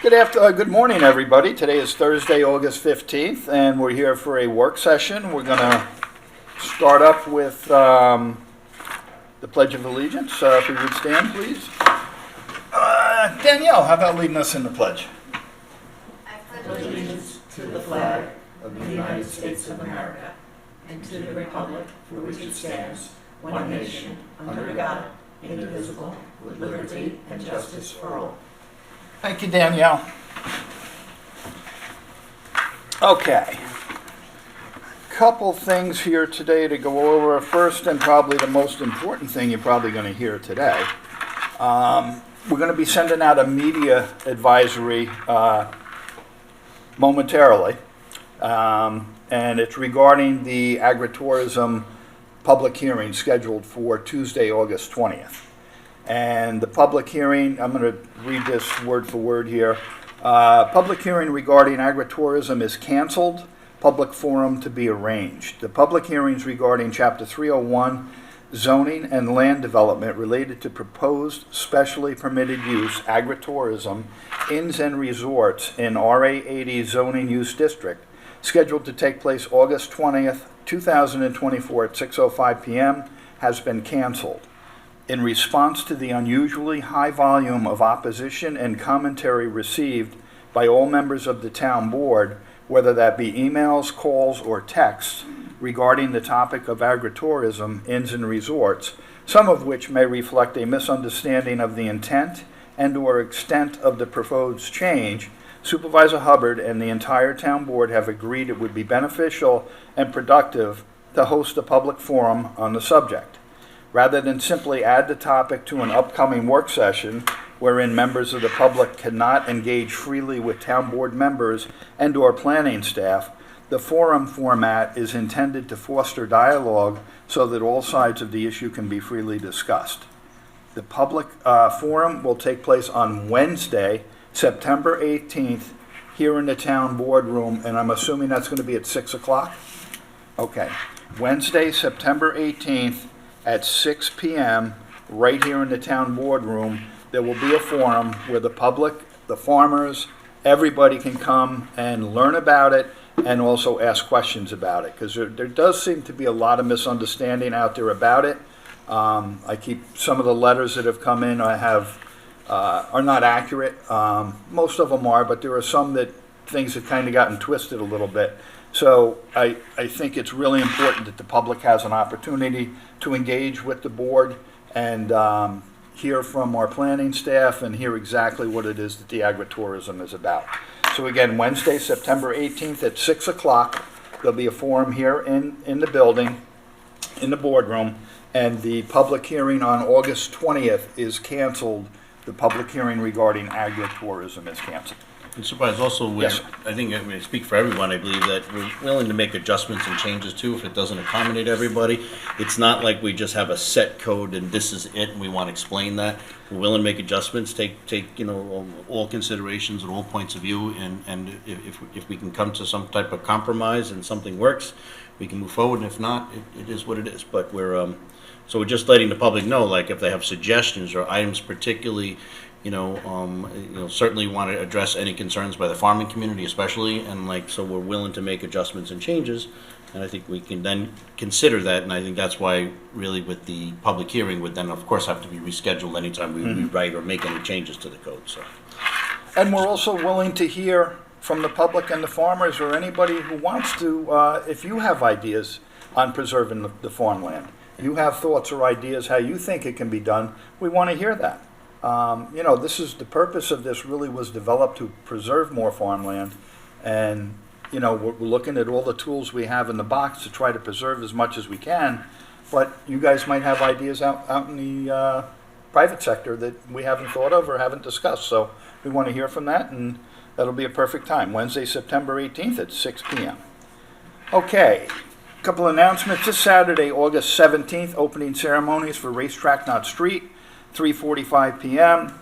Good morning, everybody. Today is Thursday, August 15th, and we're here for a work session. We're going to start up with the Pledge of Allegiance. If we would stand, please. Danielle, how about leading us in the pledge? I pledge allegiance to the flag of the United States of America and to the republic for which it stands, one nation, under God, indivisible, with liberty and justice for all. Thank you, Danielle. Okay. Couple things here today to go over. First, and probably the most important thing you're probably going to hear today, we're going to be sending out a media advisory momentarily, and it's regarding the agritourism public hearing scheduled for Tuesday, August 20th. And the public hearing, I'm going to read this word for word here. Public hearing regarding agritourism is canceled. Public forum to be arranged. The public hearings regarding Chapter 301, zoning and land development related to proposed specially permitted use agritourism, inns and resorts in RA 80 zoning use district, scheduled to take place August 20th, 2024 at 6:05 p.m., has been canceled. In response to the unusually high volume of opposition and commentary received by all members of the town board, whether that be emails, calls, or texts, regarding the topic of agritourism, inns and resorts, some of which may reflect a misunderstanding of the intent and or extent of the proposed change, Supervisor Hubbard and the entire town board have agreed it would be beneficial and productive to host a public forum on the subject. Rather than simply add the topic to an upcoming work session wherein members of the public cannot engage freely with town board members and or planning staff, the forum format is intended to foster dialogue so that all sides of the issue can be freely discussed. The public forum will take place on Wednesday, September 18th, here in the town boardroom, and I'm assuming that's going to be at 6 o'clock? Okay. Wednesday, September 18th, at 6 p.m., right here in the town boardroom, there will be a forum where the public, the farmers, everybody can come and learn about it and also ask questions about it, because there does seem to be a lot of misunderstanding out there about it. I keep some of the letters that have come in are not accurate. Most of them are, but there are some that things have kind of gotten twisted a little bit. So I think it's really important that the public has an opportunity to engage with the board and hear from our planning staff and hear exactly what it is that the agritourism is about. So again, Wednesday, September 18th at 6 o'clock, there'll be a forum here in the building, in the boardroom, and the public hearing on August 20th is canceled. The public hearing regarding agritourism is canceled. And Supervisor, also, Yes, sir. I think, I speak for everyone, I believe that we're willing to make adjustments and changes too if it doesn't accommodate everybody. It's not like we just have a set code and this is it and we want to explain that. We're willing to make adjustments, take all considerations and all points of view, and if we can come to some type of compromise and something works, we can move forward, and if not, it is what it is. But so we're just letting the public know, like if they have suggestions or items particularly, certainly want to address any concerns by the farming community especially, and so we're willing to make adjustments and changes, and I think we can then consider that, and I think that's why really with the public hearing would then of course have to be rescheduled anytime we rewrite or make any changes to the code. So. And we're also willing to hear from the public and the farmers or anybody who wants to, if you have ideas on preserving the farmland, you have thoughts or ideas how you think it can be done, we want to hear that. This is the purpose of this really was developed to preserve more farmland, and we're looking at all the tools we have in the box to try to preserve as much as we can, but you guys might have ideas out in the private sector that we haven't thought of or haven't discussed, so we want to hear from that, and that'll be a perfect time, Wednesday, September 18th at 6 p.m. Okay, a couple announcements. This Saturday, August 17th, opening ceremonies for Racetrack Not Street, 3:45 p.m.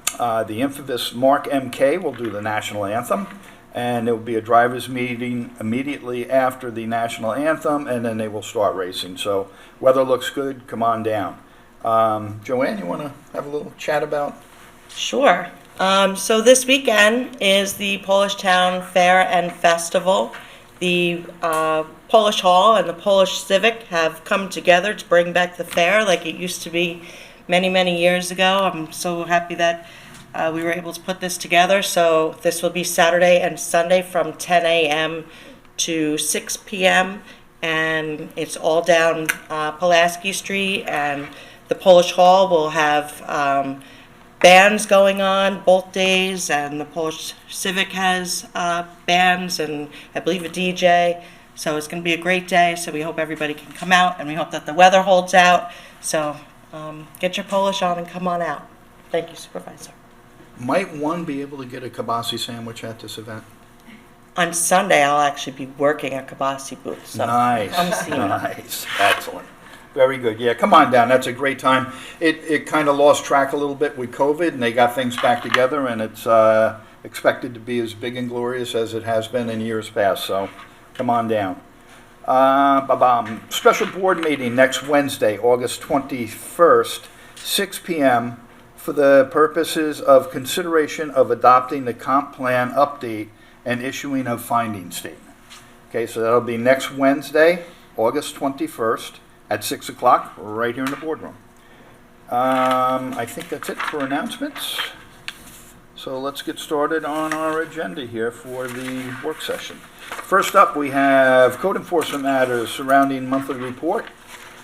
The infamous Mark M.K. will do the national anthem, and there will be a driver's meeting immediately after the national anthem, and then they will start racing. So weather looks good. Come on down. Joanne, you want to have a little chat about? Sure. So this weekend is the Polish Town Fair and Festival. The Polish Hall and the Polish Civic have come together to bring back the fair like it used to be many, many years ago. I'm so happy that we were able to put this together. So this will be Saturday and Sunday from 10 a.m. to 6 p.m. And it's all down Pulaski Street, and the Polish Hall will have bands going on both days, and the Polish Civic has bands and I believe a DJ. So it's going to be a great day. So we hope everybody can come out, and we hope that the weather holds out. So get your Polish on and come on out. Thank you, Supervisor. Might one be able to get a kielbasa sandwich at this event? On Sunday, I'll actually be working at Kielbasa booth. So Nice, come see me. nice, excellent. Very good. Yeah, come on down. That's a great time. It kind of lost track a little bit with COVID, and they got things back together, and it's expected to be as big and glorious as it has been in years past. So come on down. Special board meeting next Wednesday, August 21st, 6 p.m. for the purposes of consideration of adopting the comp plan update and issuing a finding statement. Okay, so that'll be next Wednesday, August 21st at 6 o'clock, right here in the boardroom. I think that's it for announcements. So let's get started on our agenda here for the work session. First up, we have code enforcement matters surrounding monthly report.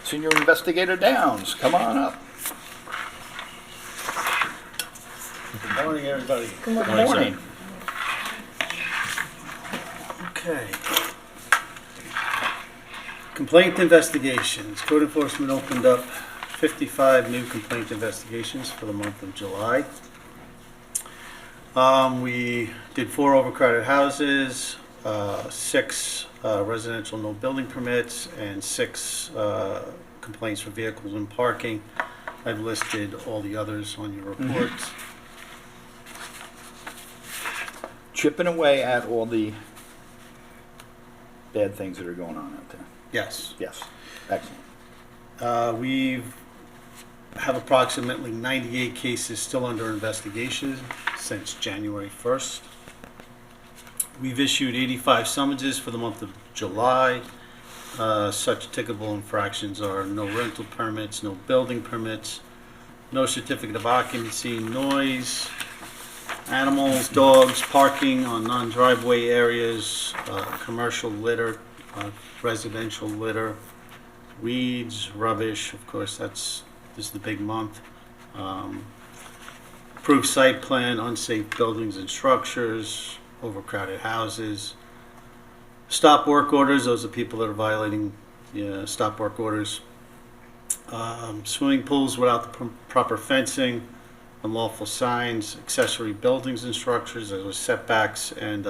Senior Investigator Downs, come on up. Good morning, everybody. Good Morning, morning. Okay. Complaint investigations. Code enforcement opened up 55 new complaint investigations for the month of July. We did 4 overcrowded houses, 6 residential no building permits, and 6 complaints for vehicles and parking. I've listed all the others on your reports. Chipping away at all the bad things that are going on out there. Yes. Yes, excellent. We have approximately 98 cases still under investigation since January 1st. We've issued 85 summonses for the month of July. Such ticketable infractions are no rental permits, no building permits, no certificate of occupancy, noise, animals, dogs, parking on non-driveway areas, commercial litter, residential litter, weeds, rubbish, of course, this is the big month. Approved site plan, unsafe buildings and structures, overcrowded houses. Stop work orders, those are people that are violating stop work orders. Swimming pools without the proper fencing, unlawful signs, accessory buildings and structures, there was setbacks, and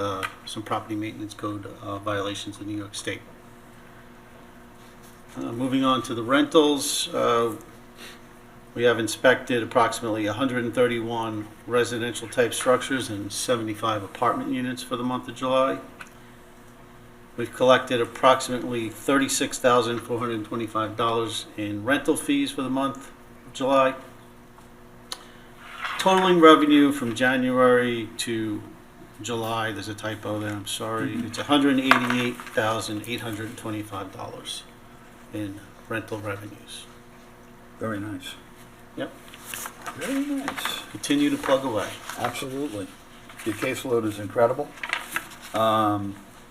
some property maintenance code violations in New York State. Moving on to the rentals, we have inspected approximately 131 residential type structures and 75 apartment units for the month of July. We've collected approximately $36,425 in rental fees for the month of July. Totaling revenue from January to July, there's a typo there, I'm sorry. It's $188,825 in rental revenues. Very nice. Yep. Very nice. Continue to plug away. Absolutely. Your caseload is incredible.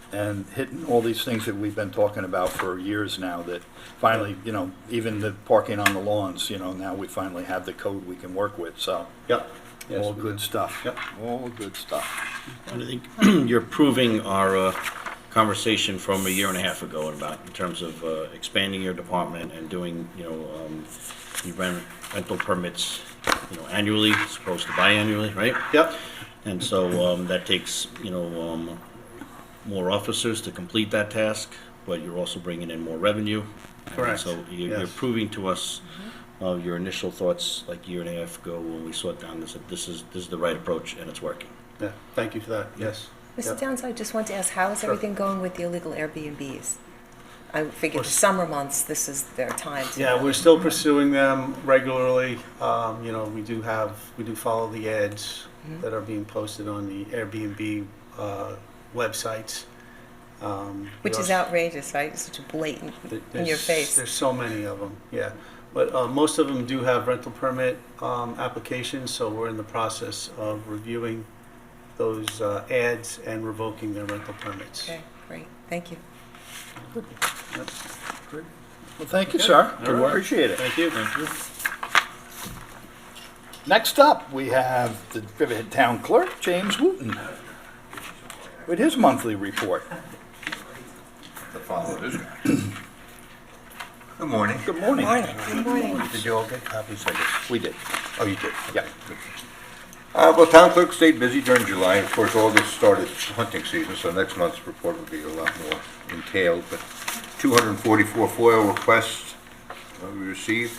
And hitting all these things that we've been talking about for years now that finally, even the parking on the lawns, now we finally have the code we can work with, so. Yep. Yes, All we good do. stuff. Yep. All good stuff. And I think you're proving our conversation from a year and a half ago about in terms of expanding your department and doing, you rental permits, annually, as opposed to biannually, right? Yep. And so that takes, more officers to complete that task, but you're also bringing in more revenue. Correct. And so you're Yes. proving to us your initial thoughts like a year and a half ago when we sat down and said, this is the right approach and it's working. Yeah. Thank you for that. Yes. Mr. Yep. Downs, I just want to ask, how is Sure. everything going with the illegal Airbnbs? I figured the We're- summer months, this is their time to. Yeah, we're still pursuing them regularly. We do follow the ads. that are being posted on the Airbnb websites. Which is outrageous, right? It's such a blatant in your face. There's so many of them, yeah. But most of them do have rental permit applications, so we're in the process of reviewing those ads and revoking their rental permits. Okay, great. Thank you. Well, thank you, sir. All right. Appreciate it. Thank you. Next up, we have the Riverhead Town Clerk, James Wooten, with his monthly report. The follow this guy. Good morning. Good morning. Good morning. Did you all get copies of this? We did. Oh, you did? Yeah. Well, town clerk stayed busy during July. Of course, August started hunting season, so next month's report will be a lot more entailed. But 244 FOIL requests we received.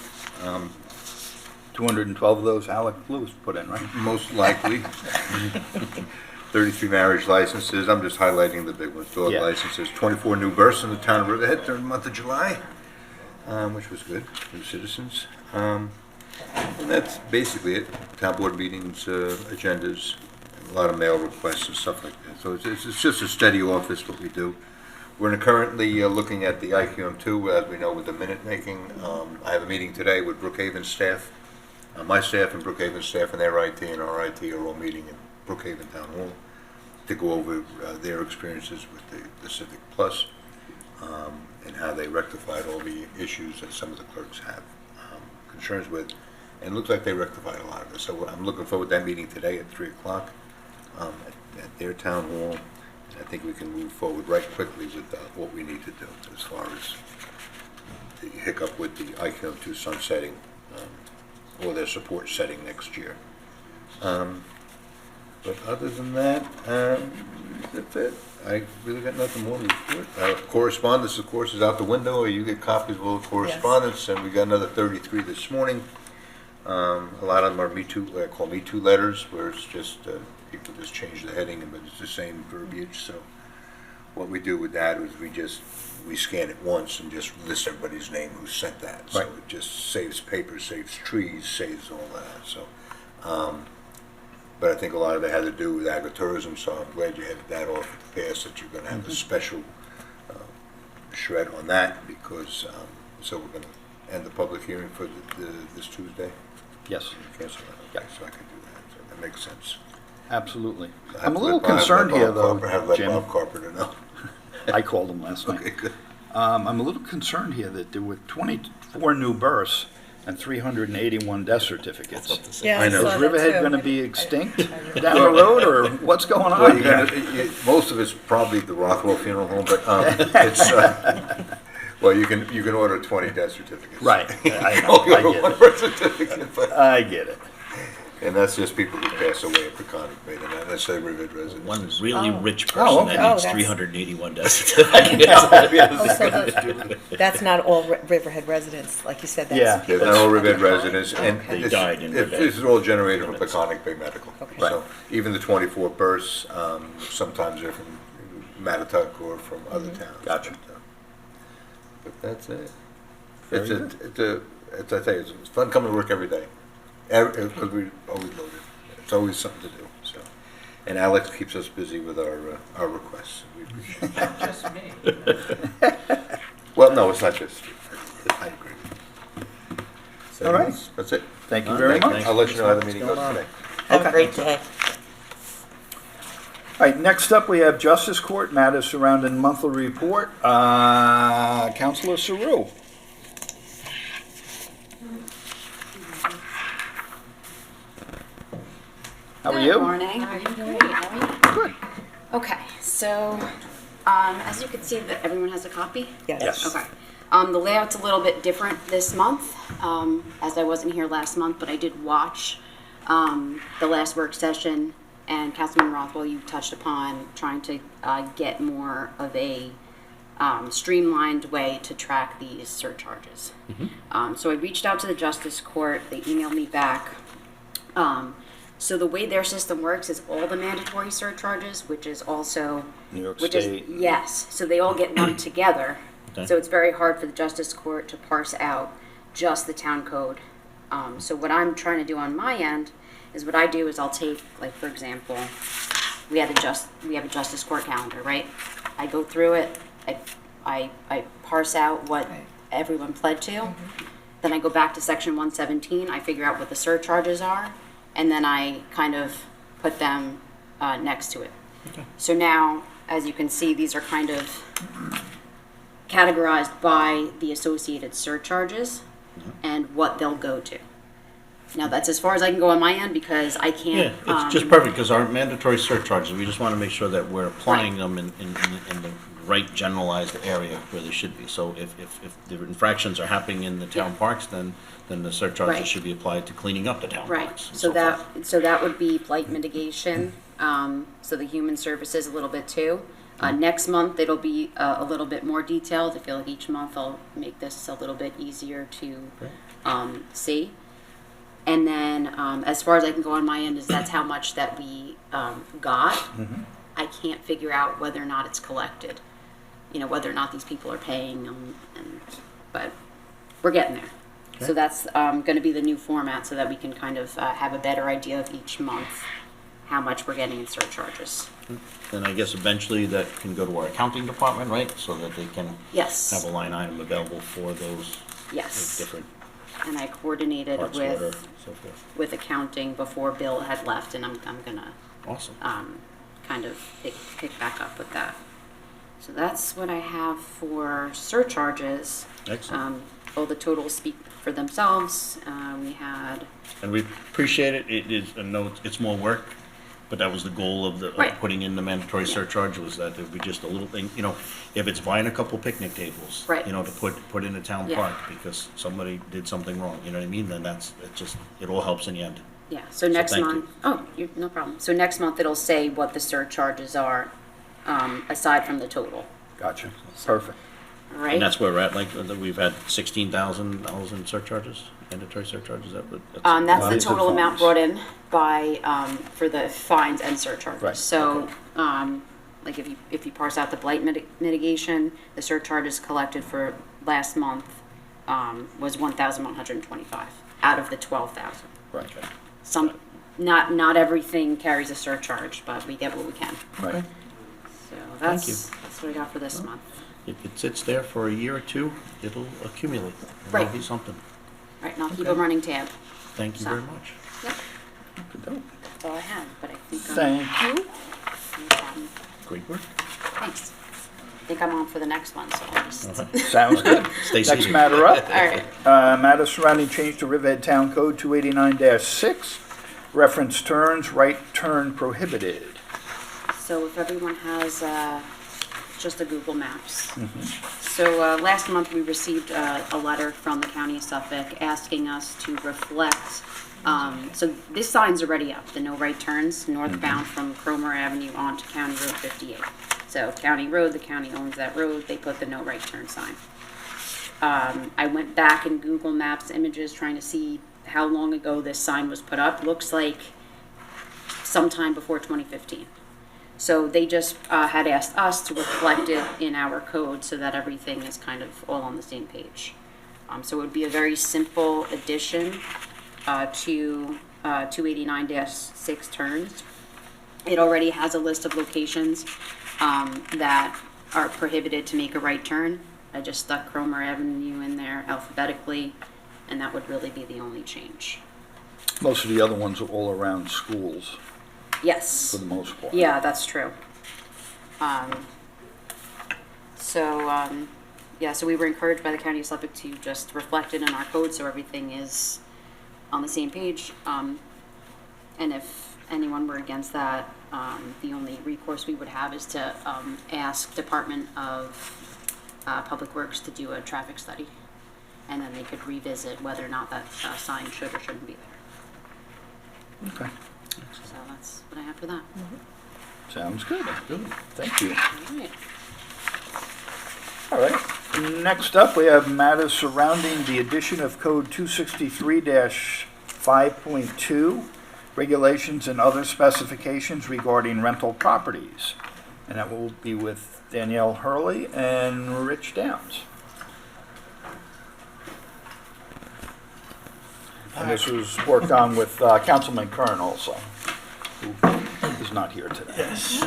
212 of those Alec Lewis put in, right? Most likely. 33 marriage licenses. I'm just highlighting the big ones. Dog Yeah. licenses. 24 new births in the town of Riverhead during the month of July, which was good. New citizens. And that's basically it. Town board meetings, agendas, a lot of mail requests and stuff like that. So it's just a steady office, what we do. We're currently looking at the IQM2, as we know, with the minute making. I have a meeting today with Brookhaven staff. My staff and Brookhaven staff and their IT and our IT are all meeting in Brookhaven Town Hall to go over their experiences with the Civic Plus and how they rectified all the issues that some of the clerks have concerns with. And it looks like they rectified a lot of it. So I'm looking forward to that meeting today at 3 o'clock at their town hall. And I think we can move forward right quickly with what we need to do as far as the hiccup with the IQM2 sunsetting or their support setting next year. But other than that, that's it. I really got nothing more to report. Correspondence, of course, is out the window. You get copies of all the correspondence, and we got another 33 this morning. A lot of them are Me Too, what I call Me Too letters, where it's just people just change the heading, but it's the same verbiage. So what we do with that is we scan it once and just list everybody's name who sent that. So it just saves paper, saves trees, saves all that. So, but I think a lot of it had to do with agritourism, so I'm glad you had that off at the pass, that you're going to have a special shred on that, because, so we're going to end the public hearing for this Tuesday. Yes. Cancel that, okay, so I can do that, so that makes sense. Absolutely. I have I'm a to little let Bob- concerned let here, Bob though, Carper- have let Jim. Bob Carpenter know. I called him last night. Okay, good. I'm a little concerned here that there were 24 new births and 381 death certificates. Yeah, I know. Is saw that Riverhead too. going to be extinct down the road, or what's going Well, on you here? gotta, most of it's probably the Rothwell Funeral Home, but it's, well, you can order 20 death certificates. Right. You I can know. only I order get one it. birth certificate, but, I get it. and that's just people who pass away at Peconic Bay, and not necessarily Riverhead residents. One really Oh. rich Oh, person okay. that Oh, needs that's- 381 death certificates. Oh, so that's not all Riverhead residents, like you said. That's Yeah. Yeah, they're all Riverhead residents, and Okay. They died in Riverhead. this is all generated from Peconic Bay Medical. Okay. So even the 24 births, sometimes they're from Mattatuck or from other towns. Gotcha. But that's it. Very It's I tell you, it's fun coming to work every day, because we always loaded. It's always something to do. So, and Alex keeps us busy with our requests. We appreciate that. Just me. Well, no, it's not just you. I agree. So All right. That's it. Thank you All very right, much. thanks. I'll let you know how the What's meeting going goes on? today. Have Okay. a great day. All right, next up, we have Justice Court matters surrounding monthly report. Counselor CERU. How are Good you? morning. I'm great. How are you? Good. Okay, so as you can see, that everyone has a copy. Yes. Okay. The layout's a little bit different this month, as I wasn't here last month, but I did watch the last work session, and Councilman Rothwell, you touched upon trying to get more of a streamlined way to track these surcharges. So I reached out to the Justice Court. They emailed me back. So the way their system works is all the mandatory surcharges, which is also New York which State. is yes. So they all get lumped together. Okay. So it's very hard for the Justice Court to parse out just the town code. So what I'm trying to do on my end is what I do is I'll take, like, for example, we have a justice court calendar, right? I go through it, I parse out what Right. everyone pled to. Then I go back to section 117, I figure out what the surcharges are, and then I kind of put them next to it. So now, as you can see, these are kind of categorized by the associated surcharges and what they'll go to. Now, that's as far as I can go on my end because I can't. Yeah, it's just perfect, because our mandatory surcharges, we just want to make sure that we're applying them in the right generalized area where they should be. So if the infractions are happening in the town parks, then the surcharges Right. should be applied to cleaning up the town Right, parks. and so forth. that would be blight mitigation, so the human services a little bit too. Next month, it'll be a little bit more detailed. I feel like each month I'll make this a little bit easier to see. And then, as far as I can go on my end, is that's how much that we got. I can't figure out whether or not it's collected. You know, whether or not these people are paying them, but we're getting there. So that's going to be the new format so that we can kind of have a better idea of each month how much we're getting in surcharges. Then I guess eventually that can go to our accounting department, right? So that they can Yes. have a line item available for those Yes. different And I coordinated parts order, with so forth. accounting before Bill had left, and I'm gonna Awesome. kind of pick back up with that. So that's what I have for surcharges. Excellent. All the totals speak for themselves. We had And we appreciate it. It is, I know it's more work, but that was the goal of Right. putting in the mandatory surcharge, was that there'd be just a little thing, you know, if it's buying a couple picnic tables, Right. you know, to put in a town Yeah. park because somebody did something wrong, you know what I mean? Then it all helps in the end. Yeah, so next thank month, no problem. So next month it'll say what the surcharges are, aside from the total, Gotcha. Perfect. all right? And that's where we're at, like, we've had $16,000 in surcharges, mandatory surcharges, that's That's the Fines and total amount fines. brought in by, for the fines and surcharges. Right, So, like if you parse out the blight mitigation, the surcharges collected for last month, was 1,125 out of the 12,000. Right. Not everything carries a surcharge, but we get what we can. Right. So Thank you. that's what I got for this month. If it sits there for a year or two, it'll accumulate. Right. It'll be something. Right, and I'll keep a running tab. Thank you So- very much. Yep, Good-dope. that's all I have, but I think Thank you. no problem. Great work. Thanks. I think I'm on for the next one, so I'll just, all Sounds good. Stay Next seated. matter up. right. Matter surrounding change to Riverhead Town Code 289-6, reference turns, right turn prohibited. So if everyone has just a Google Maps. So last month, we received a letter from the County of Suffolk asking us to reflect, so this sign's already up, the no right turns northbound from Cromer Avenue onto County Road 58. So County Road, the county owns that road, they put the no right turn sign. I went back in Google Maps images trying to see how long ago this sign was put up. Looks like sometime before 2015. So they just had asked us to reflect it in our code so that everything is kind of all on the same page. So it would be a very simple addition to 289-6 turns. It already has a list of locations that are prohibited to make a right turn. I just stuck Cromer Avenue in there alphabetically, and that would really be the only change. Most of the other ones are all around schools, Yes. for the most part. Yeah, that's true. So we were encouraged by the County of Suffolk to just reflect it in our code so everything is on the same page. And if anyone were against that, the only recourse we would have is to ask Department of Public Works to do a traffic study. And then they could revisit whether or not that sign should or shouldn't be there. Okay. So that's what I have for that. Sounds good. Good. Thank you. All right. All right. Next up, we have matters surrounding the addition of Code 263-5.2, regulations and other specifications regarding rental properties. And that will be with Danielle Hurley and Rich Downs. And this was worked on with Councilman Kern also, who is not here today. Yes.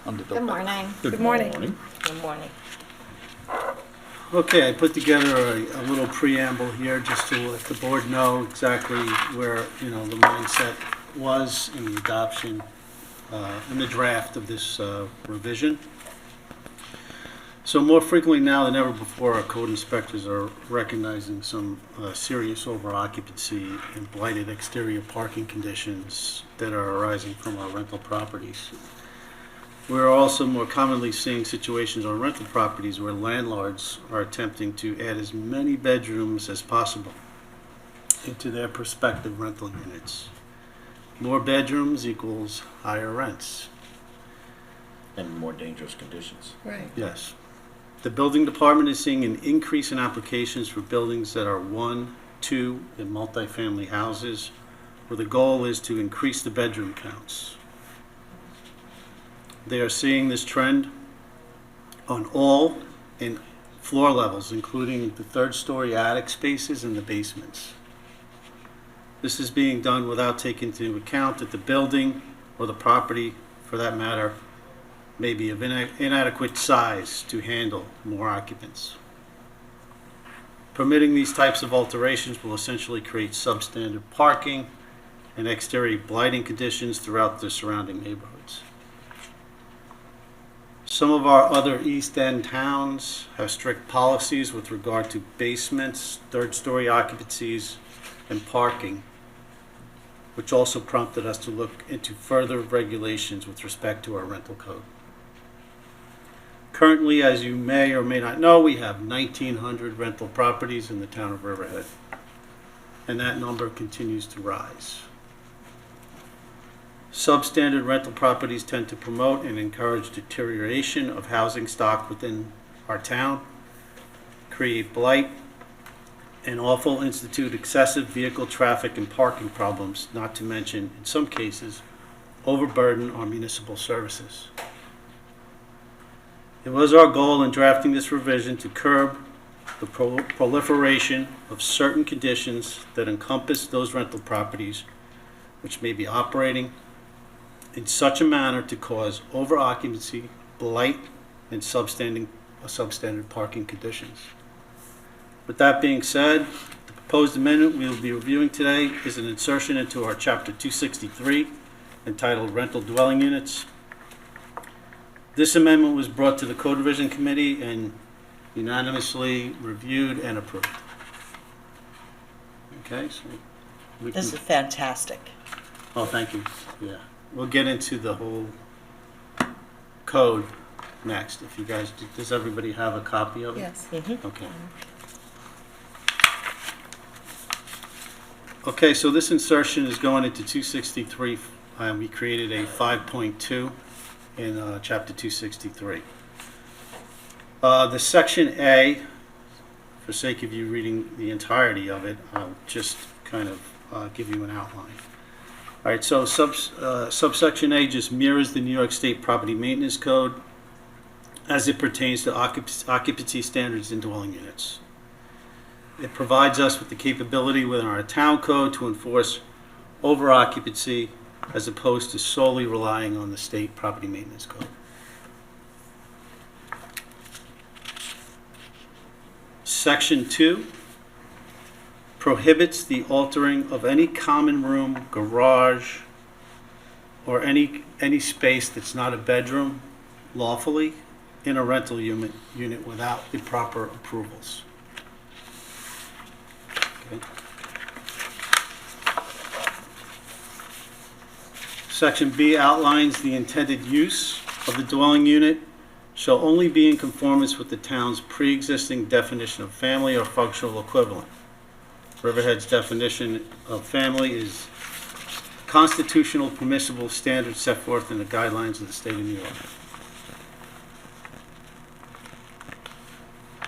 Good morning. Good morning. Good morning. Okay, I put together a little preamble here just to let the board know exactly where, the mindset was in the adoption, in the draft of this revision. So more frequently now than ever before, our code inspectors are recognizing some serious over-occupancy and blighted exterior parking conditions that are arising from our rental properties. We're also more commonly seeing situations on rental properties where landlords are attempting to add as many bedrooms as possible into their prospective rental units. More bedrooms equals higher rents. And more dangerous conditions. Right. Yes. The building department is seeing an increase in applications for buildings that are 1, 2, and multifamily houses, where the goal is to increase the bedroom counts. They are seeing this trend on all and floor levels, including the third-story attic spaces and the basements. This is being done without taking into account that the building, or the property for that matter, may be of inadequate size to handle more occupants. Permitting these types of alterations will essentially create substandard parking and exterior blighting conditions throughout the surrounding neighborhoods. Some of our other East End towns have strict policies with regard to basements, third-story occupancies, and parking, which also prompted us to look into further regulations with respect to our rental code. Currently, as you may or may not know, we have 1,900 rental properties in the town of Riverhead, and that number continues to rise. Substandard rental properties tend to promote and encourage deterioration of housing stock within our town, create blight, and also institute excessive vehicle traffic and parking problems, not to mention, in some cases, overburden our municipal services. It was our goal in drafting this revision to curb the proliferation of certain conditions that encompass those rental properties which may be operating in such a manner to cause over-occupancy, blight, and substandard parking conditions. With that being said, the proposed amendment we will be reviewing today is an insertion into our Chapter 263 entitled Rental Dwelling Units. This amendment was brought to the Code Revision Committee and unanimously reviewed and approved. Okay, so we This can, is fantastic. oh, thank you. Yeah, we'll get into the whole code next. If you guys, does everybody have a copy of it? Yes. Okay. Okay, so this insertion is going into 263. We created a 5.2 in Chapter 263. The Section A, for sake of you reading the entirety of it, I'll just kind of give you an outline. All right, so subsection A just mirrors the New York State Property Maintenance Code as it pertains to occupancy standards in dwelling units. It provides us with the capability within our town code to enforce over-occupancy as opposed to solely relying on the state property maintenance code. Section 2 prohibits the altering of any common room, garage, or any space that's not a bedroom lawfully in a rental unit without the proper approvals. Okay. Section B outlines the intended use of the dwelling unit shall only be in conformance with the town's pre-existing definition of family or functional equivalent. Riverhead's definition of family is constitutional permissible standards set forth in the guidelines of the state of New York.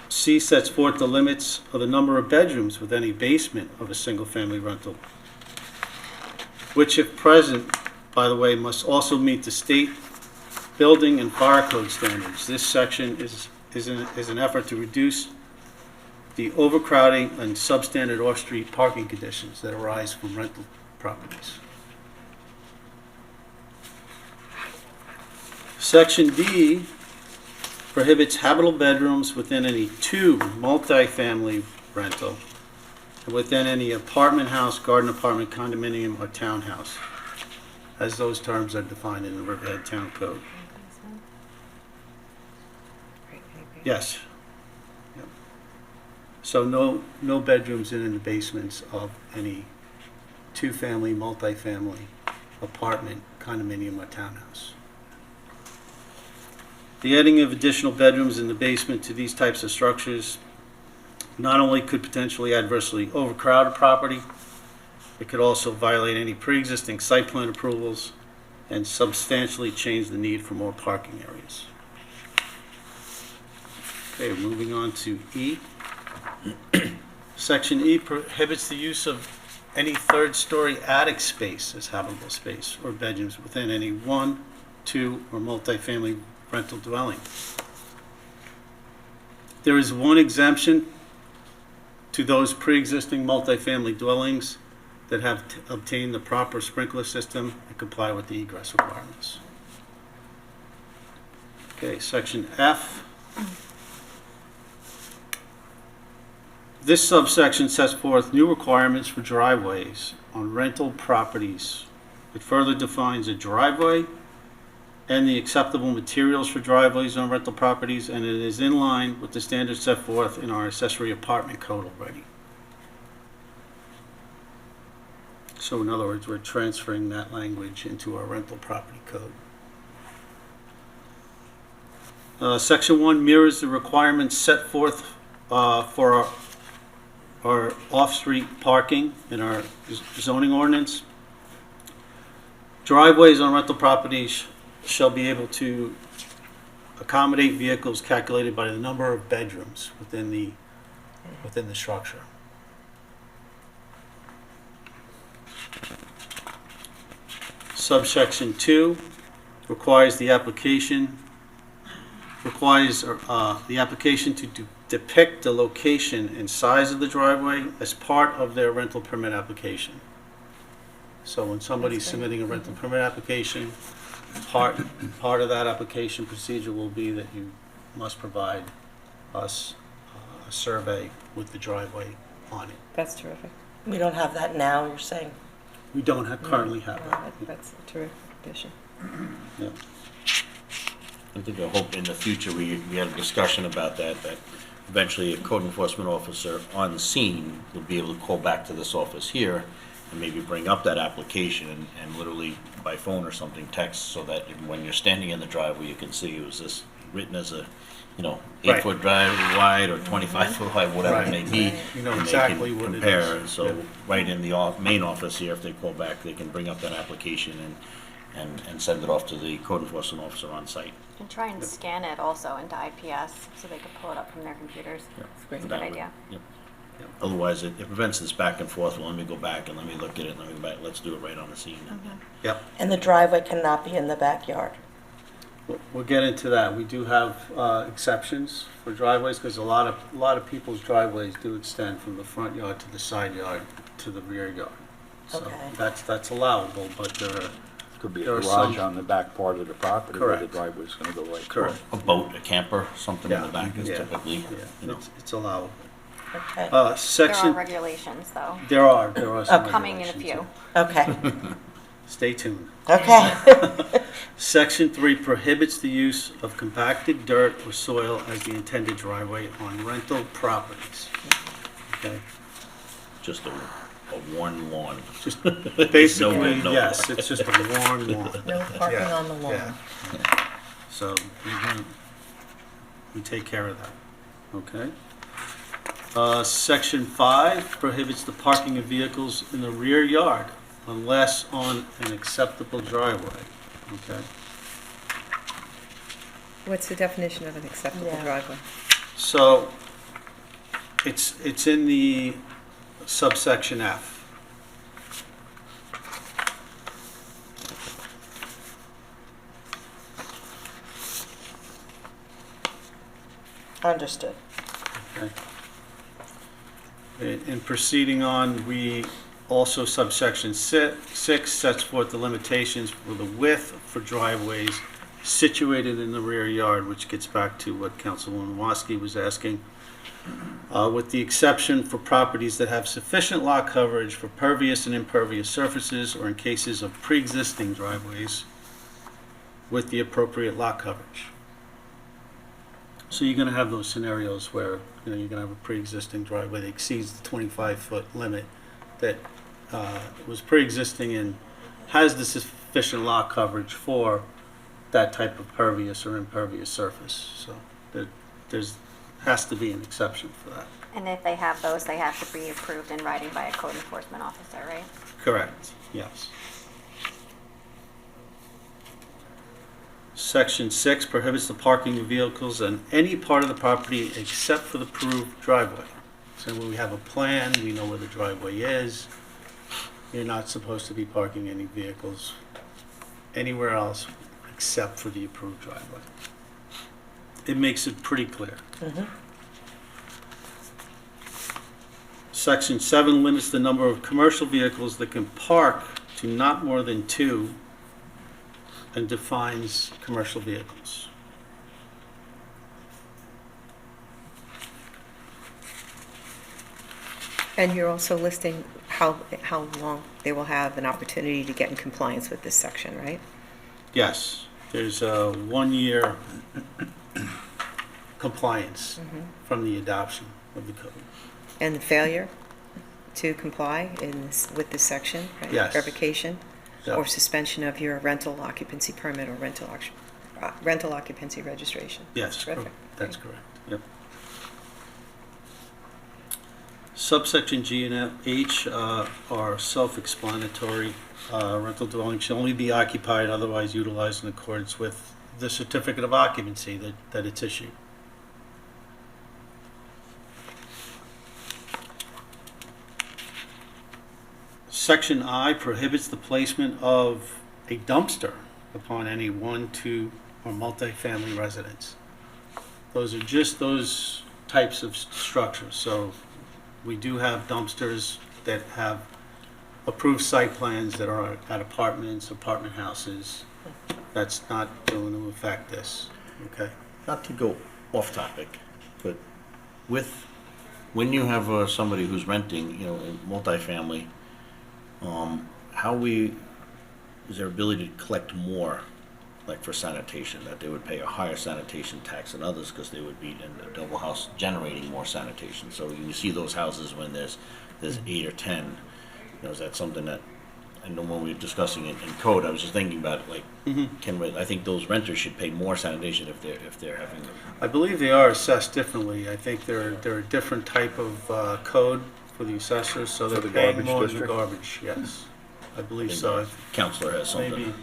C sets forth the limits of the number of bedrooms with any basement of a single-family rental, which, if present, by the way, must also meet the state building and fire code standards. This section is an effort to reduce the overcrowding and substandard off-street parking conditions that arise from rental properties. Section D prohibits habitable bedrooms within any two multifamily rental and within any apartment house, garden apartment, condominium, or townhouse, as those terms are defined in the Riverhead Town Code. Yes. Yep. So no bedrooms in the basements of any two-family, multifamily, apartment, condominium, or townhouse. The adding of additional bedrooms in the basement to these types of structures not only could potentially adversely overcrowd a property, it could also violate any pre-existing site plan approvals and substantially change the need for more parking areas. Okay, moving on to E. Section E prohibits the use of any third-story attic space as habitable space or bedrooms within any one, two, or multifamily rental dwelling. There is one exemption to those pre-existing multifamily dwellings that have obtained the proper sprinkler system and comply with the egress requirements. Okay, section F. This subsection sets forth new requirements for driveways on rental properties. It further defines a driveway and the acceptable materials for driveways on rental properties, and it is in line with the standards set forth in our accessory apartment code already. So in other words, we're transferring that language into our rental property code. Section 1 mirrors the requirements set forth for our off-street parking in our zoning ordinance. Driveways on rental properties shall be able to accommodate vehicles calculated by the number of bedrooms within the structure. Subsection 2 requires the application to depict the location and size of the driveway as part of their rental permit application. So when somebody's submitting a rental permit application, part of that application procedure will be that you must provide us a survey with the driveway on it. That's terrific. We don't have that now, you're saying? We don't currently have it. That's a terrific addition. Yeah. I think I hope in the future we had a discussion about that eventually a code enforcement officer on scene will be able to call back to this office here and maybe bring up that application and literally by phone or something text so that when you're standing in the driveway you can see was this written as a 8-foot drive wide or 25-foot wide, whatever it may be. You know and exactly they can what it compare. is. So Yeah. right in the main office here, if they call back, they can bring up that application and send it off to the code enforcement officer on site. And try and scan it also into IPS so they can pull it up from their computers. That's a good idea. Yep. Otherwise, it prevents this back and forth. Well, let me go back and let me look at it. Let me go back. Let's do it right on the scene. Yep. And the driveway cannot be in the backyard. We'll get into that. We do have exceptions for driveways because a lot of people's driveways do extend from the front yard to the side yard to the rear yard. So Okay. that's allowable, but Could be a There are garage some- on the back part of the property where the Correct. driveway's gonna go right. correct. A boat, a camper, something in the back is Yeah. typically, Yeah, it's allowable. Okay. There are Section, regulations though, there are some coming in a regulations, few. Okay. yeah. Stay tuned. Okay. Section 3 prohibits the use of compacted dirt or soil as the intended driveway on rental properties. Okay. just a worn lawn. Just basically, Nowhere, no. yes, it's just a worn lawn. No parking Yeah, on the lawn. yeah. So we take care of that, okay? Section 5 prohibits the parking of vehicles in the rear yard unless on an acceptable driveway, okay? What's the definition of an acceptable Yeah. driveway? So it's in the subsection F. Understood. Okay. In proceeding on, we also subsection 6 sets forth the limitations for the width for driveways situated in the rear yard, which gets back to what Councilwoman Waski was asking. With the exception for properties that have sufficient lot coverage for pervious and impervious surfaces, or in cases of pre-existing driveways with the appropriate lot coverage. So you're gonna have those scenarios where, you're gonna have a pre-existing driveway that exceeds the 25-foot limit that was pre-existing and has the sufficient lot coverage for that type of pervious or impervious surface. So there's has to be an exception for that. And if they have those, they have to be approved in writing by a code enforcement officer, right? Correct, yes. Section 6 prohibits the parking of vehicles on any part of the property except for the approved driveway. So when we have a plan, we know where the driveway is. You're not supposed to be parking any vehicles anywhere else except for the approved driveway. It makes it pretty clear. Section 7 limits the number of commercial vehicles that can park to not more than 2 and defines commercial vehicles. And you're also listing how long they will have an opportunity to get in compliance with this section, right? Yes, there's a 1-year compliance from the adoption of the code. And the failure to comply with this section, right? Yes. Revocation Yeah. or suspension of your rental occupancy permit or rental occupancy registration. Yes, Terrific. that's correct. Yep. Subsection G and H are self-explanatory. Rental dwelling shall only be occupied, otherwise utilized in accordance with the certificate of occupancy that it's issued. Section I prohibits the placement of a dumpster upon any 1, 2, or multifamily residence. Those are just those types of structures. So we do have dumpsters that have approved site plans that are at apartments, apartment houses. That's not going to affect this, okay? Not to go off topic, but when you have somebody who's renting, a multifamily, is there ability to collect more, like for sanitation, that they would pay a higher sanitation tax than others because they would be in a double house generating more sanitation? So you see those houses when there's 8 or 10, is that something that, I know when we were discussing it in code, I was just thinking about it, like, I think those renters should pay more sanitation if they're having. I believe they are assessed differently. I think they're a different type of code for the assessors, so they're the paying garbage more in the district? garbage, yes. I believe think so. the Counselor has something. Maybe,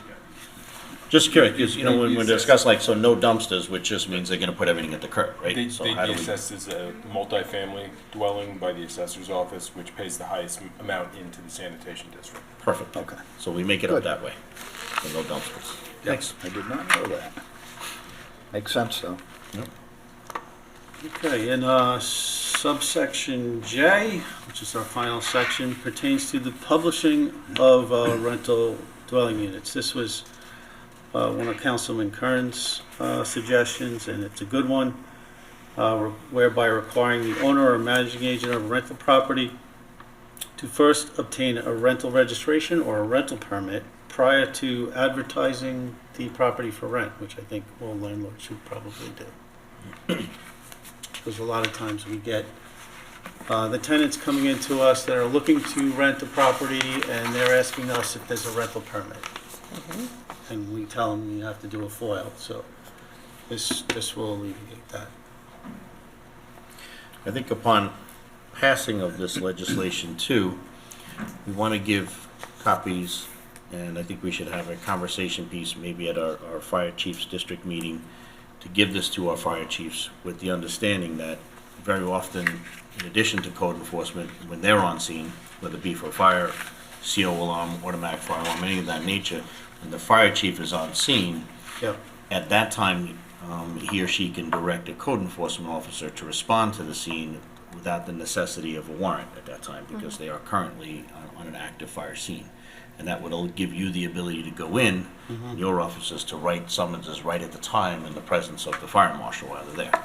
Just curious, because, when we discuss so no dumpsters, which just means they're gonna put everything at the curb, right? They'd So be how do we? assessed as a multifamily dwelling by the assessor's office, which pays the highest amount into the sanitation district. Perfect. Okay. So we make it up Good. that way, so no dumpsters. Thanks. I did not know that. Makes sense, though. okay, and subsection J, which is our final section, pertains to the publishing of rental dwelling units. This was one of Councilman KERNS' suggestions, and it's a good one, whereby requiring the owner or managing agent of a rental property to first obtain a rental registration or a rental permit prior to advertising the property for rent, which I think all landlords should probably do. Because a lot of times we get the tenants coming into us that are looking to rent a property, and they're asking us if there's a rental permit. And we tell them you have to do a FOIL, so this will alleviate that. I think upon passing of this legislation too, we want to give copies, and I think we should have a conversation piece maybe at our fire chiefs district meeting to give this to our fire chiefs with the understanding that very often, in addition to code enforcement, when they're on scene, whether it be for fire, CO alarm, automatic fire alarm, any of that nature, when the fire chief is on scene, Yep. at that time, he or she can direct a code enforcement officer to respond to the scene without the necessity of a warrant at that time, because they are currently on an active fire scene. And that would give you the ability to go in your offices to write summonses right at the time in the presence of the fire marshal while they're there.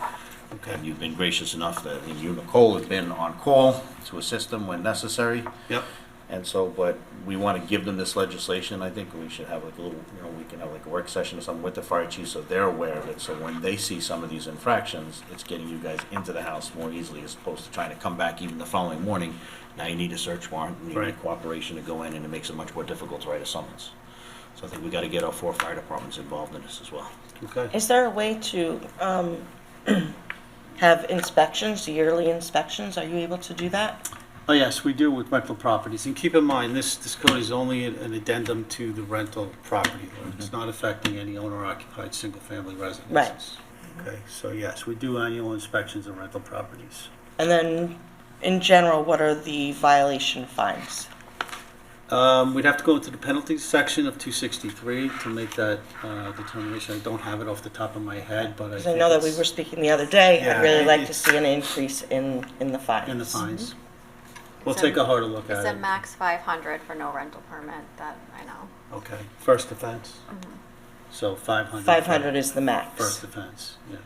Okay. And you've been gracious enough that you, Nicole, have been on call to assist them when necessary. Yep. And so, but we want to give them this legislation. I think we should have like a little, we can have like a work session or something with the fire chief so they're aware of it. So when they see some of these infractions, it's getting you guys into the house more easily as opposed to trying to come back even the following morning. Now you need a search warrant and you need Right. cooperation to go in, and it makes it much more difficult to write a summons. So I think we got to get our 4 fire departments involved in this as well. Okay. Is there a way to have inspections, yearly inspections? Are you able to do that? Oh, yes, we do with rental properties. And keep in mind, this code is only an addendum to the rental property law. It's not affecting any owner-occupied single-family residences. Okay, so yes, we do annual inspections of rental properties. And then, in general, what are the violation fines? We'd have to go into the penalties section of 263 to make that determination. I don't have it off the top of my head, but I Because think I know that we it's were speaking the other day, Yeah, I'd really like to it's- see an increase in the fines. in the fines. We'll It's take a- a harder look It's at a it. max 500 for no rental permit, that I know. Okay, first offense. So 500. 500 is the max. First offense, yeah.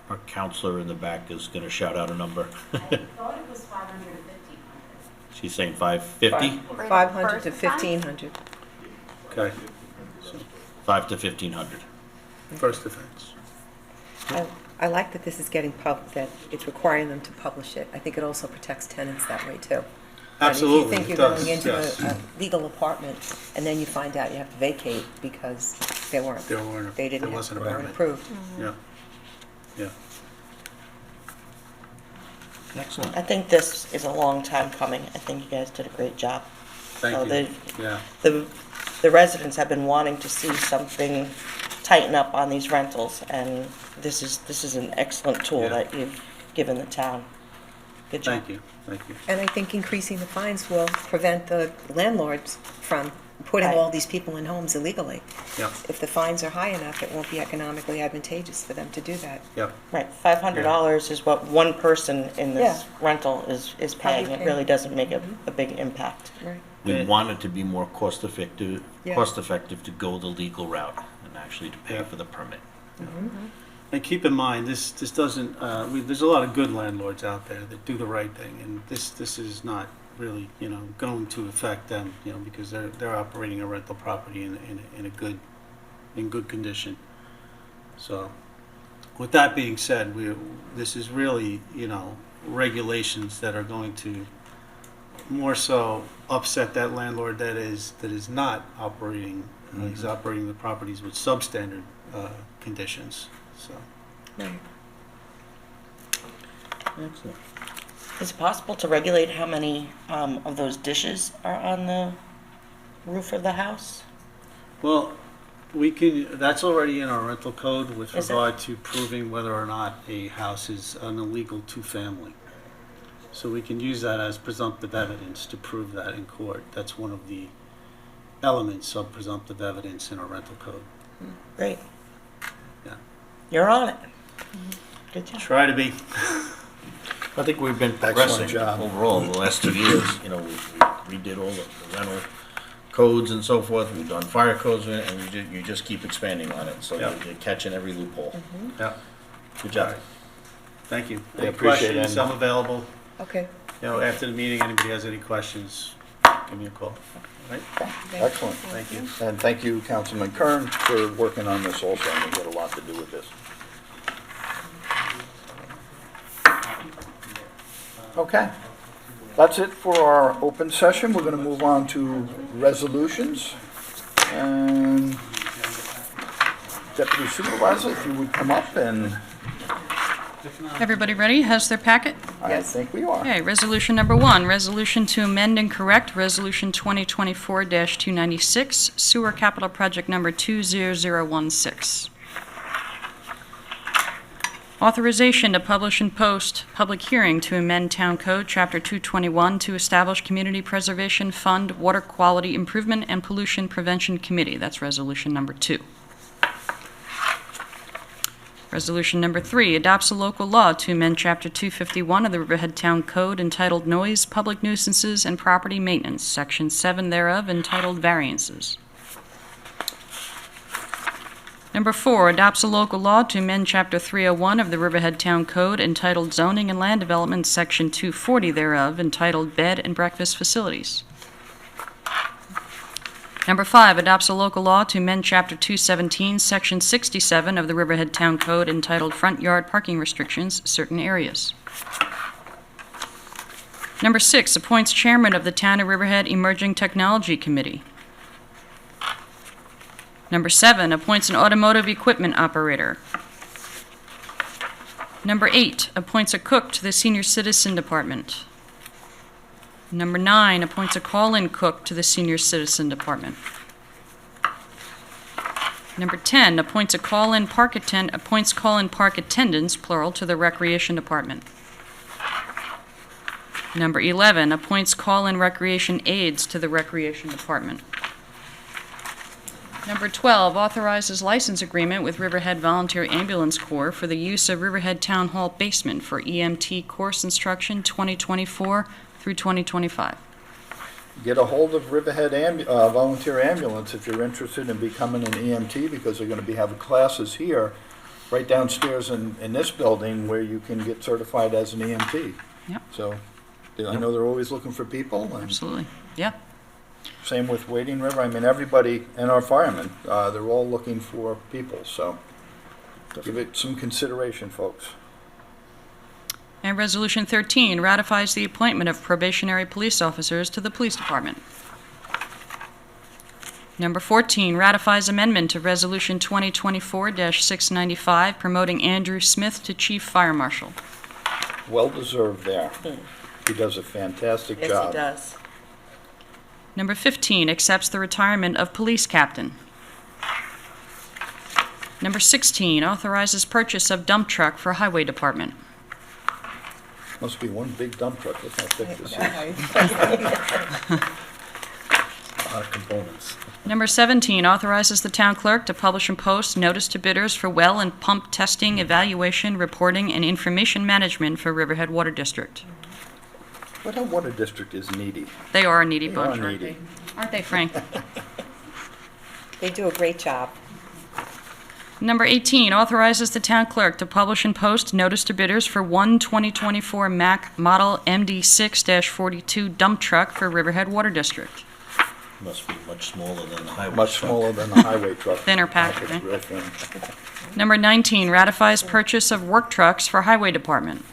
Our counselor in the back is going to shout out a number. I thought it was 500 to 1,500. She's saying 550? For the 500 first to offense? 1,500. Okay, so 5 to 1,500. first offense. I like that this is getting that it's requiring them to publish it. I think it also protects tenants that way too. Absolutely, And if you think it you're does, going into yes. a legal apartment and then you find out you have to vacate because they There wasn't a weren't permit. approved. Yeah, yeah. Excellent. I think this is a long time coming. I think you guys did a great job. Thank So you, yeah. The residents have been wanting to see something tighten up on these rentals, and this is an excellent tool Yeah. that you've given the town. Good job. Thank you. And I think increasing the fines will prevent the landlords from putting Right. all these people in homes illegally. Yeah, If the fines are high enough, it won't be economically advantageous for them to do that. yeah. Right, $500 is what one person in this rental is paying. It paying. really doesn't make a big impact. Right. We Yeah. want it to be more cost effective Yeah. to go the legal route and actually to pay Yeah. for the permit. And keep in mind, this doesn't, there's a lot of good landlords out there that do the right thing, and this is not really, going to affect them, because they're operating a rental property in good condition. So, with that being said, this is really, regulations that are going to more so upset that landlord that is not operating, he's operating the properties with substandard conditions, so. Right. Excellent. Is it possible to regulate how many of those dishes are on the roof of the house? Well, that's already in our rental code with Is it? regard to proving whether or not a house is an illegal two-family. So we can use that as presumptive evidence to prove that in court. That's one of the elements of presumptive evidence in our rental code. Great. Yeah. You're on it. Good job. Try to be. I think we've been Excellent progressing job. overall the last 2 years. We redid all the rental codes and so forth. We've done fire codes, and you just keep expanding on it. So Yeah. you're catching every loophole. Yeah. Good job. Thank you. I Any appreciate questions? it. I'm available. Okay. After the meeting, anybody has any questions, give me a call. All right? Excellent. Thank you. And thank you, Councilman Kern, for working on this also. I know you had a lot to do with this. Okay. That's it for our open session. We're going to move on to resolutions. And Deputy Supervisor, if you would come up, and Everybody ready? Has their packet? I think we are. Okay, resolution number 1, resolution to amend and correct Resolution 2024-296, sewer capital project number 20016. Authorization to publish and post public hearing to amend Town Code, Chapter 221, to establish Community Preservation Fund Water Quality Improvement and Pollution Prevention Committee. That's resolution number 2. Resolution number 3 adopts a local law to amend Chapter 251 of the Riverhead Town Code entitled Noise, Public Nuisances, and Property Maintenance, Section 7 thereof entitled Variances. Number 4 adopts a local law to amend Chapter 301 of the Riverhead Town Code entitled Zoning and Land Development, Section 240 thereof entitled Bed and Breakfast Facilities. Number 5 adopts a local law to amend Chapter 217, Section 67 of the Riverhead Town Code entitled Front Yard Parking Restrictions, Certain Areas. Number 6 appoints Chairman of the Town of Riverhead Emerging Technology Committee. Number 7 appoints an automotive equipment operator. Number 8 appoints a cook to the Senior Citizen Department. Number 9 appoints a call-in cook to the Senior Citizen Department. Number 10 appoints call-in park attendants, plural, to the Recreation Department. Number 11 appoints call-in recreation aides to the Recreation Department. Number 12 authorizes license agreement with Riverhead Volunteer Ambulance Corps for the use of Riverhead Town Hall basement for EMT course instruction 2024 through 2025. Get a hold of Riverhead Volunteer Ambulance if you're interested in becoming an EMT, because they're going to be having classes here, right downstairs in this building, where you can get certified as an EMT. Yep. So I know they're always looking for people. And Absolutely. Yeah. same with Wading River. I mean, everybody and our firemen, they're all looking for people. So give it some consideration, folks. And Resolution 13 ratifies the appointment of probationary police officers to the Police Department. Number 14 ratifies amendment to Resolution 2024-695 promoting Andrew Smith to Chief Fire Marshal. Well deserved there. He does a fantastic Yes, job. he does. Number 15 accepts the retirement of Police Captain. Number 16 authorizes purchase of dump truck for Highway Department. Must be one big dump truck. Look how thick this is. A lot of components. Number 17 authorizes the town clerk to publish and post notice to bidders for well and pump testing, evaluation, reporting, and information management for Riverhead Water District. What our water district is needy. They are a needy They are bunch, needy. aren't they, Frank? They do a great job. Number 18 authorizes the town clerk to publish and post notice to bidders for one 2024 Mack Model MD6-42 dump truck for Riverhead Water District. Must be much smaller than the highway. Much truck. smaller than the highway truck. Thinner pack, It's eh? real thin. Number 19 ratifies purchase of work trucks for Highway Department.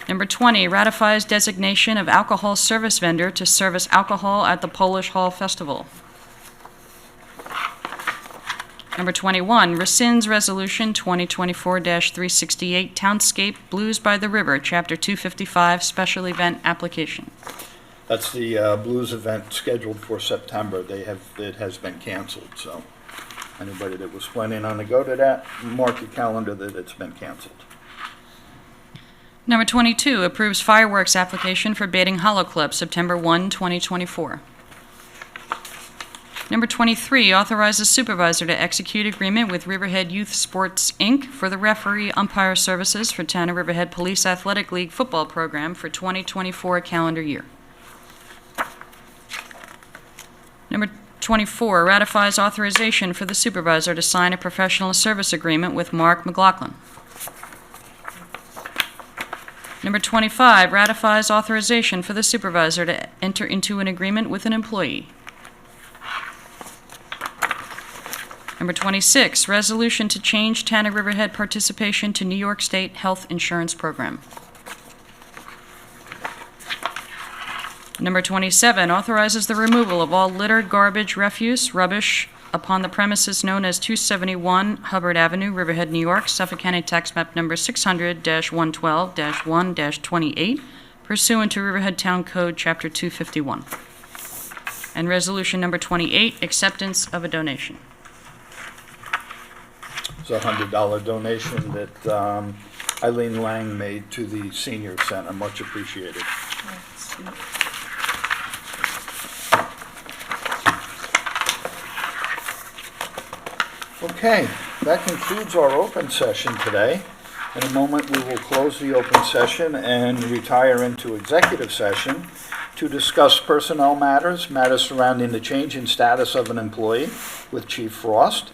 Number 20 ratifies designation of alcohol service vendor to service alcohol at the Polish Hall Festival. Number 21 rescinds Resolution 2024-368 Townscape Blues by the River, Chapter 255 Special Event Application. That's the blues event scheduled for September. It has been canceled, so anybody that was planning on to go to that, mark your calendar that it's been canceled. Number 22 approves fireworks application for Bating Hollow Club, September 1, 2024. Number 23 authorizes supervisor to execute agreement with Riverhead Youth Sports, Inc. for the referee umpire services for Town of Riverhead Police Athletic League football program for 2024 calendar year. Number 24 ratifies authorization for the supervisor to sign a professional service agreement with Mark McLaughlin. Number 25 ratifies authorization for the supervisor to enter into an agreement with an employee. Number 26, resolution to change Town of Riverhead participation to New York State Health Insurance Program. Number 27, authorizes the removal of all litter, garbage, refuse, rubbish upon the premises known as 271 Hubbard Avenue, Riverhead, New York, Suffolk County Tax Map Number 600-112-1-28, pursuant to Riverhead Town Code, Chapter 251. And resolution number 28, acceptance of a donation. It's a $100 donation that Eileen Lang made to the senior center. Much appreciated. Okay, that concludes our open session today. In a moment, we will close the open session and retire into executive session to discuss personnel matters, matters surrounding the change in status of an employee with Chief Frost.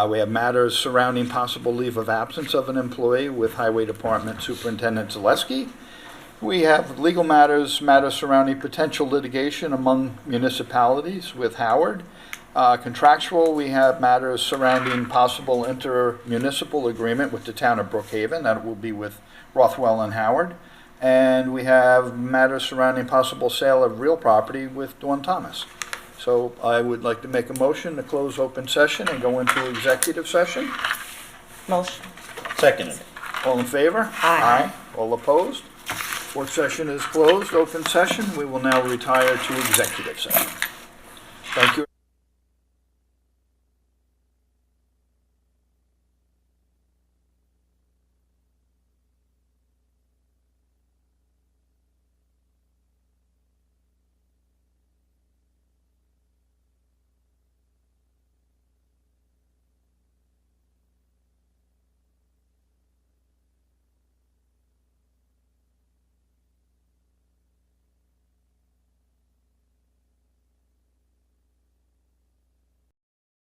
We have matters surrounding possible leave of absence of an employee with Highway Department Superintendent ZALESKI. We have legal matters, matters surrounding potential litigation among municipalities with Howard. Contractual, we have matters surrounding possible intermunicipal agreement with the Town of Brookhaven. That will be with ROTHWELL and Howard. And we have matters surrounding possible sale of real property with Dawn Thomas. So I would like to make a motion to close open session and go into executive session. Motion. Seconded. All in favor? Aye. All opposed? Work session is closed. Open session. We will now retire to executive session. Thank you.